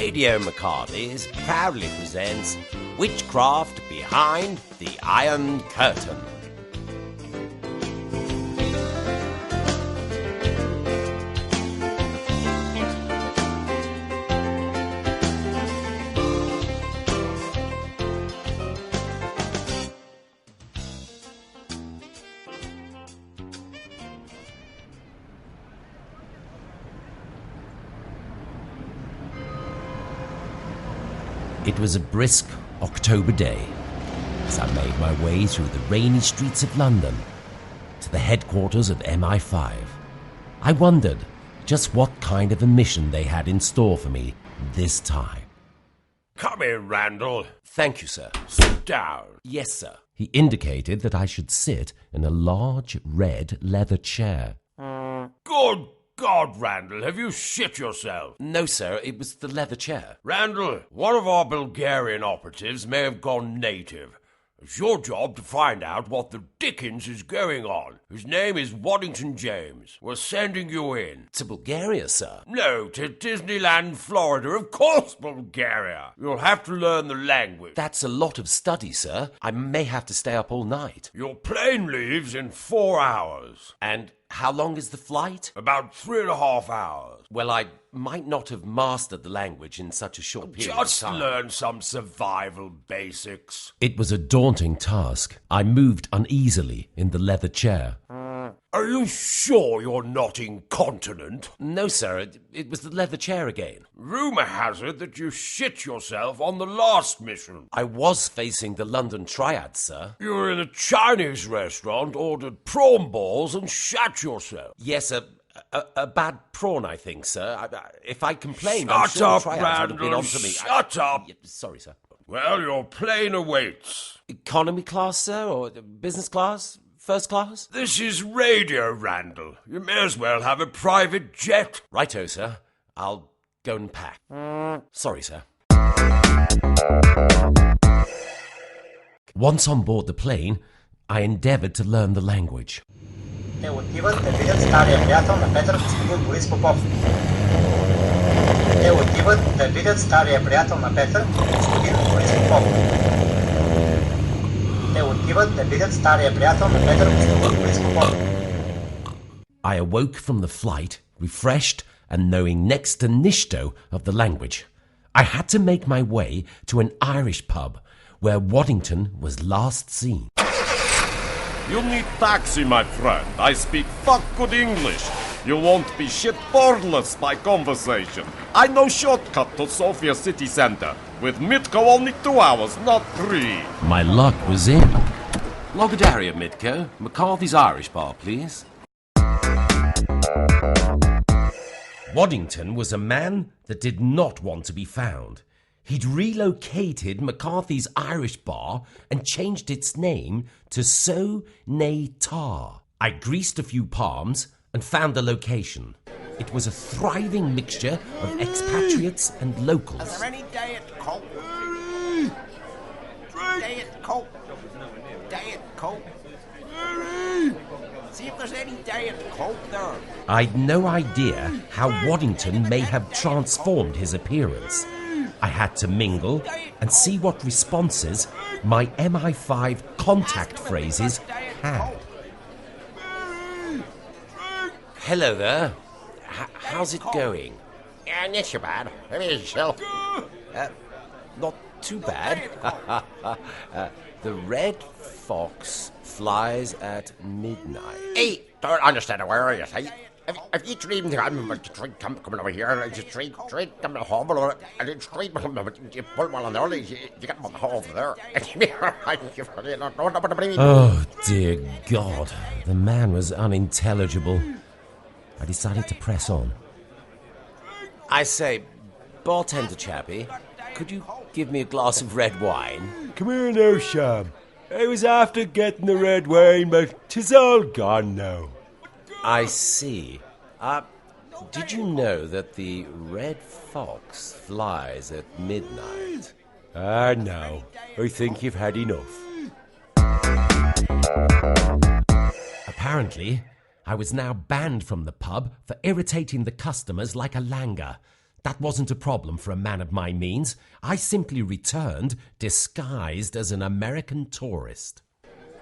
Radio McCarthys proudly presents Witchcraft Behind the Iron Curtain. It was a brisk October day as I made my way through the rainy streets of London to the headquarters of MI5. I wondered just what kind of a mission they had in store for me this time. Come in, Randall. Thank you, sir. Sit down. Yes, sir. He indicated that I should sit in a large red leather chair. Good God, Randall, have you shit yourself? No, sir, it was the leather chair. Randall, one of our Bulgarian operatives may have gone native. It's your job to find out what the dickens is going on. His name is Waddington James. We're sending you in. To Bulgaria, sir? No, to Disneyland, Florida. Of course, Bulgaria. You'll have to learn the language. That's a lot of study, sir. I may have to stay up all night. Your plane leaves in 4 hours. And how long is the flight? About 3.5 hours. Well, I might not have mastered the language in such a short period of Just time. learn some survival basics. It was a daunting task. I moved uneasily in the leather chair. Are you sure you're not incontinent? No, sir, it was the leather chair again. Rumour has it that you shit yourself on the last mission. I was facing the London Triad, sir. You were in a Chinese restaurant, ordered prawn balls and shat yourself. Yes, a bad prawn, I think, sir. If I complained, Shut I'm sure up, the Triads would have been Randall, on to me. shut up. Sorry, sir. Well, your plane awaits. Economy class, sir, or business class? First class? This is radio, Randall. You may as well have a private jet. Righto, sir. I'll go and pack. Sorry, sir. Once on board the plane, I endeavoured to learn the language. Те отиват да видят стария приятел на Петър, господин Борис Попов. Те отиват да видят стария приятел на Петър, господин Борис Попов. Те отиват да видят стария приятел на Петър, господин Борис Попов. I awoke from the flight, refreshed and knowing next to nishto of the language. I had to make my way to an Irish pub where Waddington was last seen. You need taxi, my friend. I speak fuck good English. You won't be shit boredless by conversation. I know shortcut to Sofia city center. With Mitko only 2 hours, not 3. My luck was in. Logadaria, Mitko. McCarthys Irish bar, please. Waddington was a man that did not want to be found. He'd relocated McCarthy's Irish bar and changed its name to So Nay Tar. I greased a few palms and found the location. It was a thriving mixture of expatriates and locals. Is there any Diet Coke? Diet Coke. Diet Coke. See if there's any Diet Coke there. I'd no idea how Waddington may have transformed his appearance. I had to mingle and see what responses my MI5 contact phrases had. Hello there. How's it going? Not too bad. Maybe yourself. Not too bad. The red fox flies at midnight. Hey, don't understand a word you say. If you dream to come over here, and just straight come to the hall, and then straight you pull one on there, you get one over there. Oh, dear God. The man was unintelligible. I decided to press on. I say, bartender chappie, could you give me a glass of red wine? Come here now, Sham. I was after getting the red wine, but 'tis all gone now. I see. Did you know that the red fox flies at midnight? Now. I think you've had enough. Apparently, I was now banned from the pub for irritating the customers like a langur. That wasn't a problem for a man of my means. I simply returned, disguised as an American tourist.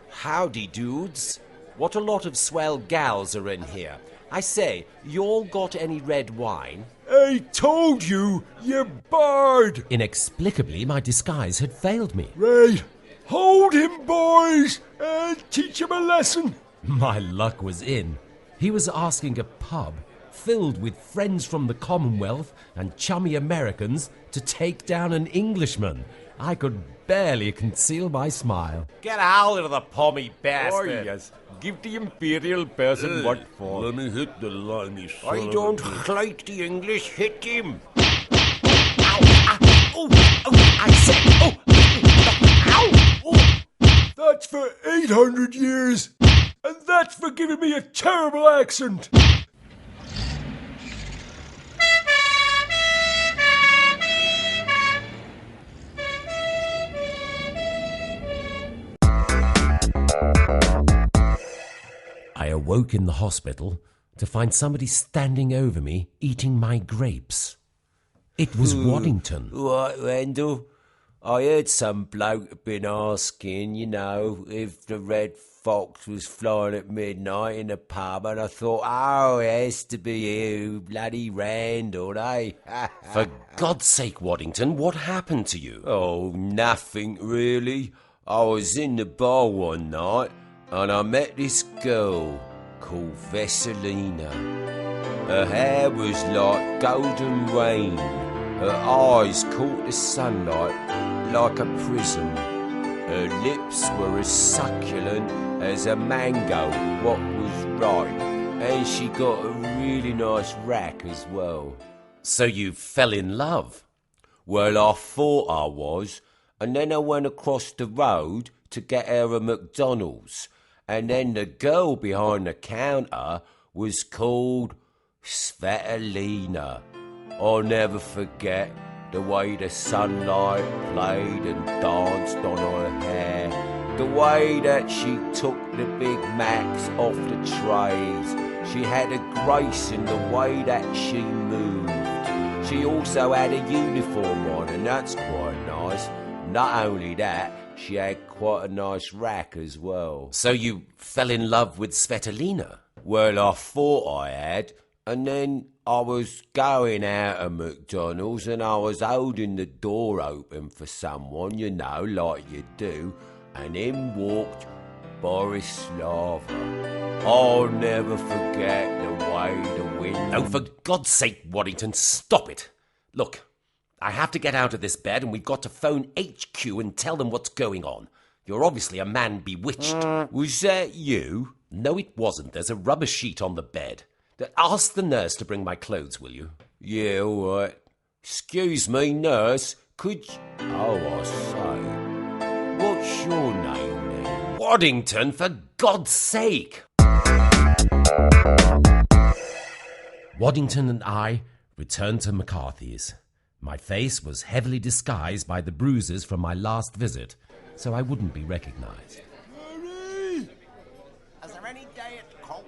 Howdy, dudes. What a lot of swell gals are in here. I say, you all got any red wine? I told you, you bard! Inexplicably, my disguise had failed me. Right. Hold him, boys, and teach him a lesson. My luck was in. He was asking a pub filled with friends from the Commonwealth and chummy Americans to take down an Englishman. I could barely conceal my smile. Get out of the pommy bastard. Oh, yes. Give the imperial person what for. Let me hit the limey son I of a don't bitch. like the English. Hit him. That's for 800 years. And that's for giving me a terrible accent. I awoke in the hospital to find somebody standing over me eating my grapes. It was Waddington. What, Randall? I heard some bloke had been asking, if the red fox was flying at midnight in a pub, and I thought, oh, it has to be you, bloody Randall, eh? For God's sake, Waddington, what happened to you? Oh, nothing really. I was in the bar one night, and I met this girl called Vesselina. Her hair was like golden rain. Her eyes caught the sunlight like a prism. Her lips were as succulent as a mango, what was right. And she got a really nice rack as well. So you fell in love? Well, I thought I was, and then I went across the road to get her a McDonald's. And then the girl behind the counter was called Svetlana. I'll never forget the way the sunlight played and danced on her hair, the way that she took the Big Macs off the trays. She had a grace in the way that she moved. She also had a uniform on, and that's quite nice. Not only that, she had quite a nice rack as well. So you fell in love with Svetlana? Well, I thought I had, and then I was going out of McDonald's and I was holding the door open for someone, like you do, and in walked Borislava. I'll never forget the way the wind... Oh, for God's sake, Waddington, stop it. Look, I have to get out of this bed and we've got to phone HQ and tell them what's going on. You're obviously a man bewitched. Was that you? No, it wasn't. There's a rubber sheet on the bed. Ask the nurse to bring my clothes, will you? Yeah, all right. Excuse me, nurse. Could you... Oh, I say. What's your name then? Waddington, for God's sake! Waddington and I returned to McCarthys. My face was heavily disguised by the bruises from my last visit, so I wouldn't be recognized. Is there any diet coke?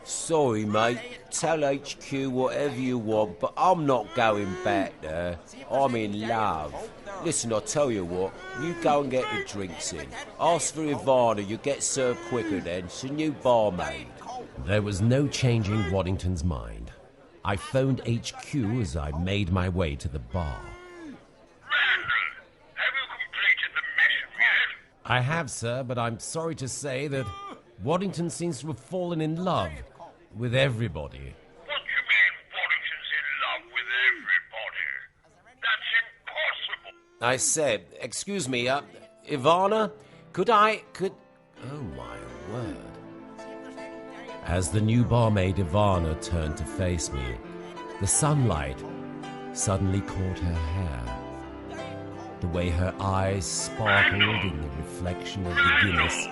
Sorry, mate. Tell HQ whatever you want, but I'm not going back there. I'm in love. Listen, I'll tell you what. You go and get the drinks in. Ask for Ivana. You get served quicker then. It's a new barmaid. There was no changing Waddington's mind. I phoned HQ as I made my way to the bar. Have you completed the mission yet? I have, sir, but I'm sorry to say that Waddington seems to have fallen in love with everybody. What do you mean Waddington's in love with everybody? That's impossible. I said, excuse me, Ivana, could... Oh, my word. As the new barmaid Ivana turned to face me, the sunlight suddenly caught her hair. The way her eyes sparkled in the reflection of the Guinness.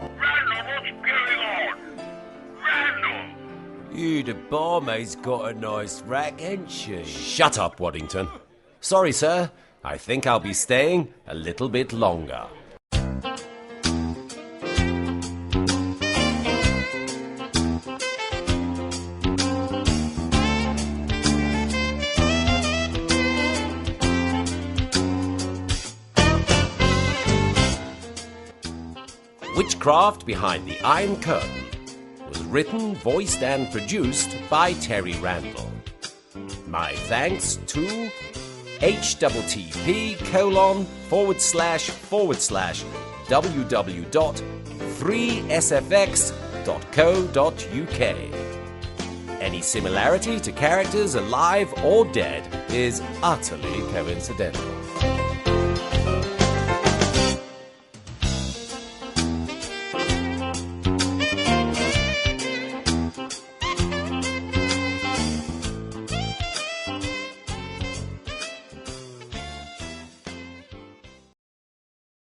Randall, what's going on? Randall! You, the barmaid's got a nice rack, ain't she? Shut up, Waddington. Sorry, sir. I think I'll be staying a little bit longer. Witchcraft Behind the Iron Curtain was written, voiced, and produced by Terry Randall. My thanks to http://www.3sfx.co.uk. Any similarity to characters alive or dead is utterly coincidental.